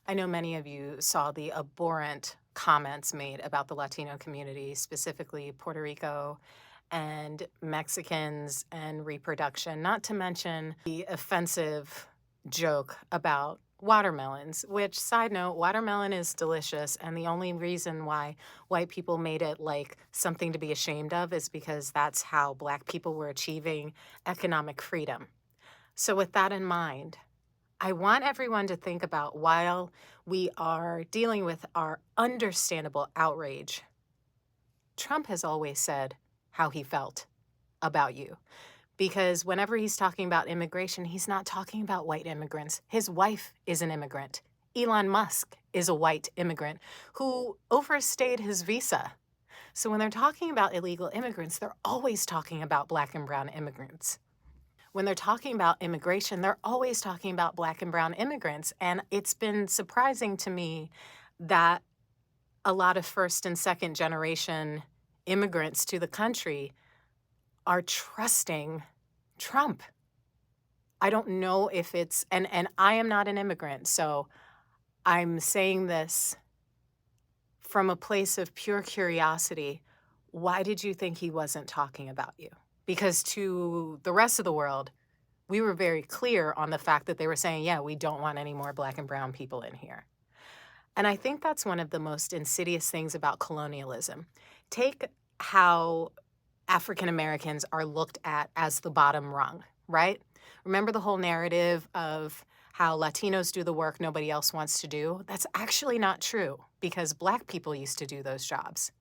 I know many of you saw the abhorrent comments made about the Latino community, specifically Puerto Rico and Mexicans and reproduction, not to mention the offensive joke about watermelons, which, side note, watermelon is delicious. And the only reason why white people made it like something to be ashamed of is because that's how Black people were achieving economic freedom. So, with that in mind, I want everyone to think about while we are dealing with our understandable outrage, Trump has always said how he felt about you. Because whenever he's talking about immigration, he's not talking about white immigrants. His wife is an immigrant. Elon Musk is a white immigrant who overstayed his visa. So when they're talking about illegal immigrants, they're always talking about Black and brown immigrants. When they're talking about immigration, they're always talking about Black and brown immigrants. And it's been surprising to me that a lot of first and second generation immigrants to the country are trusting Trump. I don't know if it's, and I am not an immigrant, so I'm saying this from a place of pure curiosity. Why did you think he wasn't talking about you? Because to the rest of the world, we were very clear on the fact that they were saying, yeah, we don't want any more Black and brown people in here. And I think that's one of the most insidious things about colonialism. Take how African Americans are looked at as the bottom rung, right? Remember the whole narrative of how Latinos do the work nobody else wants to do? That's actually not true because Black people used to do those jobs.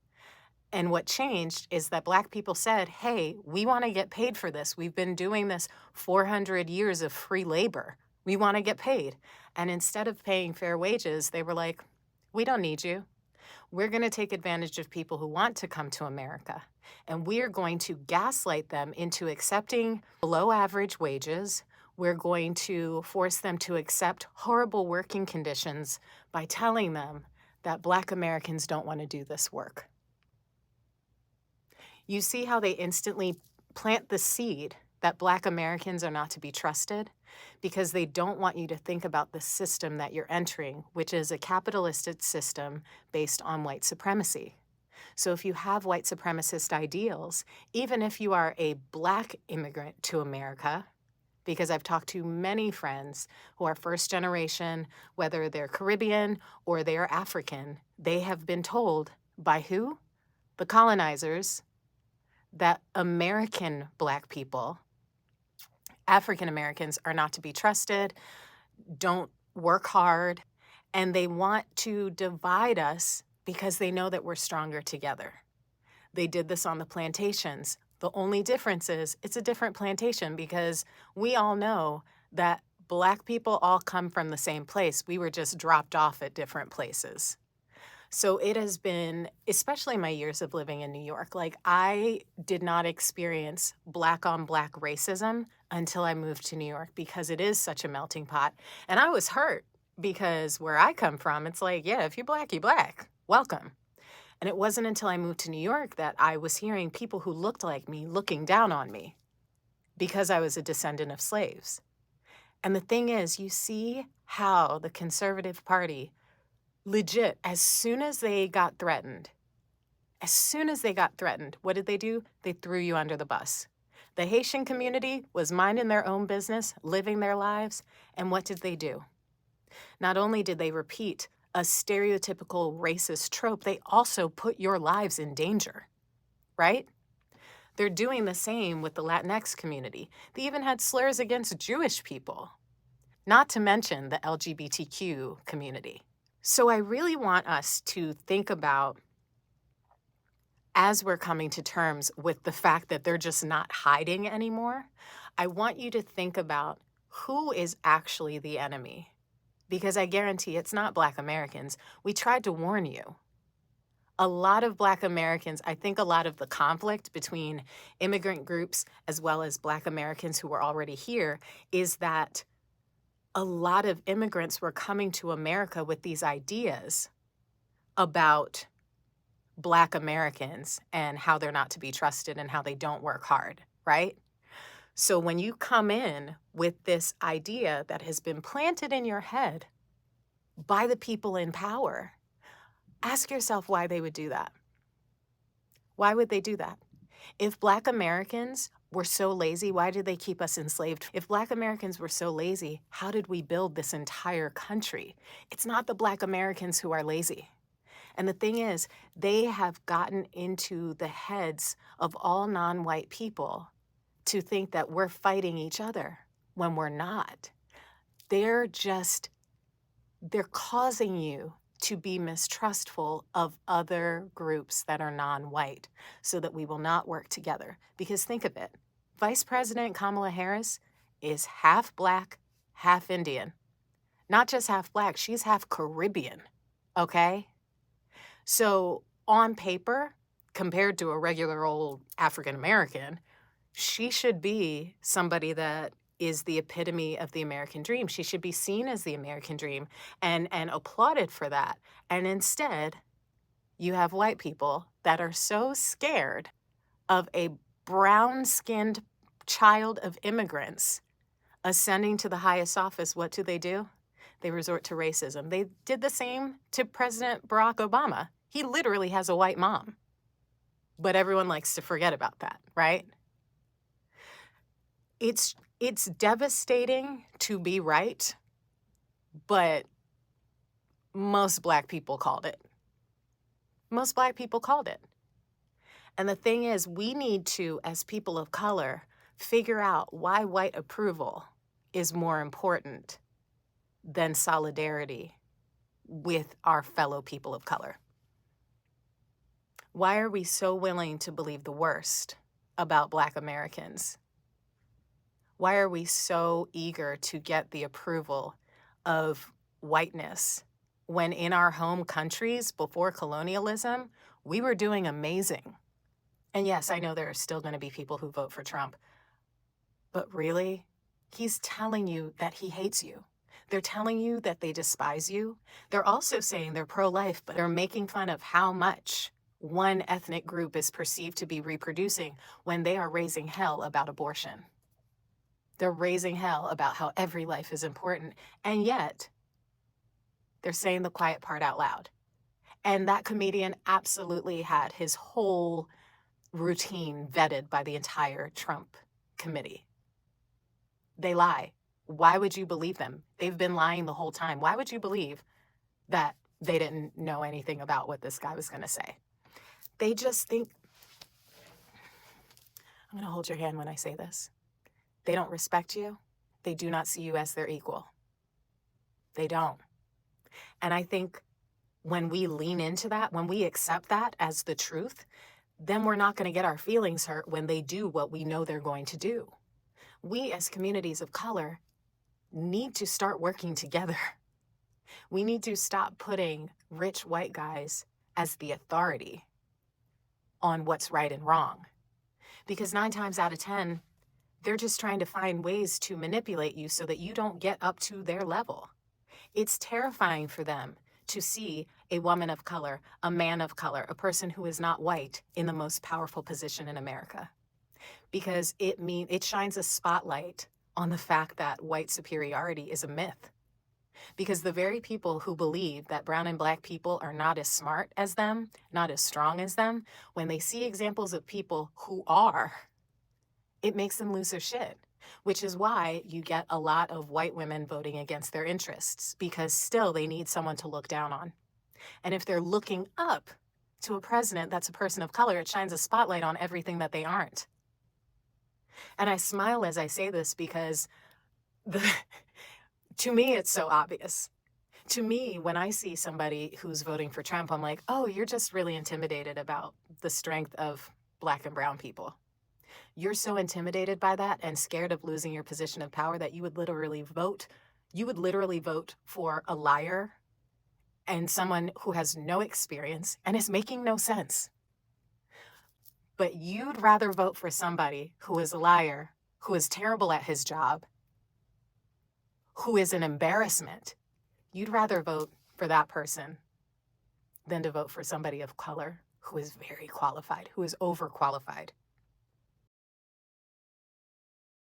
And what changed is that Black people said, hey, we want to get paid for this. We've been doing this 400 years of free labor. We want to get paid. And instead of paying fair wages, they were like, we don't need you. We're going to take advantage of people who want to come to America. And we are going to gaslight them into accepting below average wages. We're going to force them to accept horrible working conditions by telling them that Black Americans don't want to do this work. You see how they instantly plant the seed that Black Americans are not to be trusted because they don't want you to think about the system that you're entering, which is a capitalistic system based on white supremacy. So if you have white supremacist ideals, even if you are a Black immigrant to America, because I've talked to many friends who are first generation, whether they're Caribbean or they are African, they have been told by who? The colonizers, that American Black people, African Americans, are not to be trusted, don't work hard, and they want to divide us because they know that we're stronger together. They did this on the plantations. The only difference is it's a different plantation because we all know that Black people all come from the same place. We were just dropped off at different places. So it has been, especially my years of living in New York, like I did not experience Black on Black racism until I moved to New York because it is such a melting pot. And I was hurt because where I come from, it's like, yeah, if you're Black, you're Black. Welcome. And it wasn't until I moved to New York that I was hearing people who looked like me looking down on me because I was a descendant of slaves. And the thing is, you see how the conservative party legit, as soon as they got threatened, what did they do? They threw you under the bus. The Haitian community was minding their own business, living their lives, and what did they do? Not only did they repeat a stereotypical racist trope, they also put your lives in danger, right? They're doing the same with the Latinx community. They even had slurs against Jewish people, not to mention the LGBTQ community. So I really want us to think about, as we're coming to terms with the fact that they're just not hiding anymore, I want you to think about who is actually the enemy. Because I guarantee it's not Black Americans. We tried to warn you. A lot of Black Americans, I think a lot of the conflict between immigrant groups as well as Black Americans who were already here is that a lot of immigrants were coming to America with these ideas about Black Americans and how they're not to be trusted and how they don't work hard, right? So when you come in with this idea that has been planted in your head by the people in power. Ask yourself why they would do that. Why would they do that? If Black Americans were so lazy, why did they keep us enslaved? If Black Americans were so lazy, how did we build this entire country? It's not the Black Americans who are lazy. And the thing is, they have gotten into the heads of all non-white people to think that we're fighting each other when we're not. They're causing you to be mistrustful of other groups that are non-white so that we will not work together. Because think of it, Vice President Kamala Harris is half Black, half Indian. Not just half Black, she's half Caribbean, okay? So on paper, compared to a regular old African American, she should be somebody that is the epitome of the American dream. She should be seen as the American dream and applauded for that. And instead, you have white people that are so scared of a brown-skinned child of immigrants ascending to the highest office. What do? They resort to racism. They did the same to President Barack Obama. He literally has a white mom. But everyone likes to forget about that, right? It's devastating to be right, but most Black people called it. Most Black people called it. And the thing is, we need to, as people of color, figure out why white approval is more important than solidarity with our fellow people of color. Why are we so willing to believe the worst about Black Americans? Why are we so eager to get the approval of whiteness when in our home countries before colonialism, we were doing amazing? And yes, I know there are still going to be people who vote for Trump, but really, he's telling you that he hates you. They're telling you that they despise you. They're also saying they're pro-life, but they're making fun of how much one ethnic group is perceived to be reproducing when they are raising hell about abortion. They're raising hell about how every life is important, and yet they're saying the quiet part out loud. And that comedian absolutely had his whole routine vetted by the entire Trump committee. They lie. Why would you believe them? They've been lying the whole time. Why would you believe that they didn't know anything about what this guy was going to say? They just think, I'm going to hold your hand when I say this. They don't respect you. They do not see you as their equal. They don't. And I think when we lean into that, when we accept that as the truth, then we're not going to get our feelings hurt when they do what we know they're going to do. We as communities of color need to start working together. We need to stop putting rich white guys as the authority on what's right and wrong. Because 9 times out of 10, they're just trying to find ways to manipulate you so that you don't get up to their level. It's terrifying for them to see a woman of color, a man of color, a person who is not white in the most powerful position in America. Because it shines a spotlight on the fact that white superiority is a myth. Because the very people who believe that brown and Black people are not as smart as them, not as strong as them, when they see examples of people who are, it makes them lose their shit. Which is why you get a lot of white women voting against their interests, because still they need someone to look down on. And if they're looking up to a president that's a person of color, it shines a spotlight on everything that they aren't. And I smile as I say this because to me, it's so obvious. To me, when I see somebody who's voting for Trump, I'm like, oh, you're just really intimidated about the strength of Black and brown people. You're so intimidated by that and scared of losing your position of power that you would literally vote for a liar and someone who has no experience and is making no sense. But you'd rather vote for somebody who is a liar, who is terrible at his job, who is an embarrassment. You'd rather vote for that person than to vote for somebody of color who is very qualified, who is overqualified.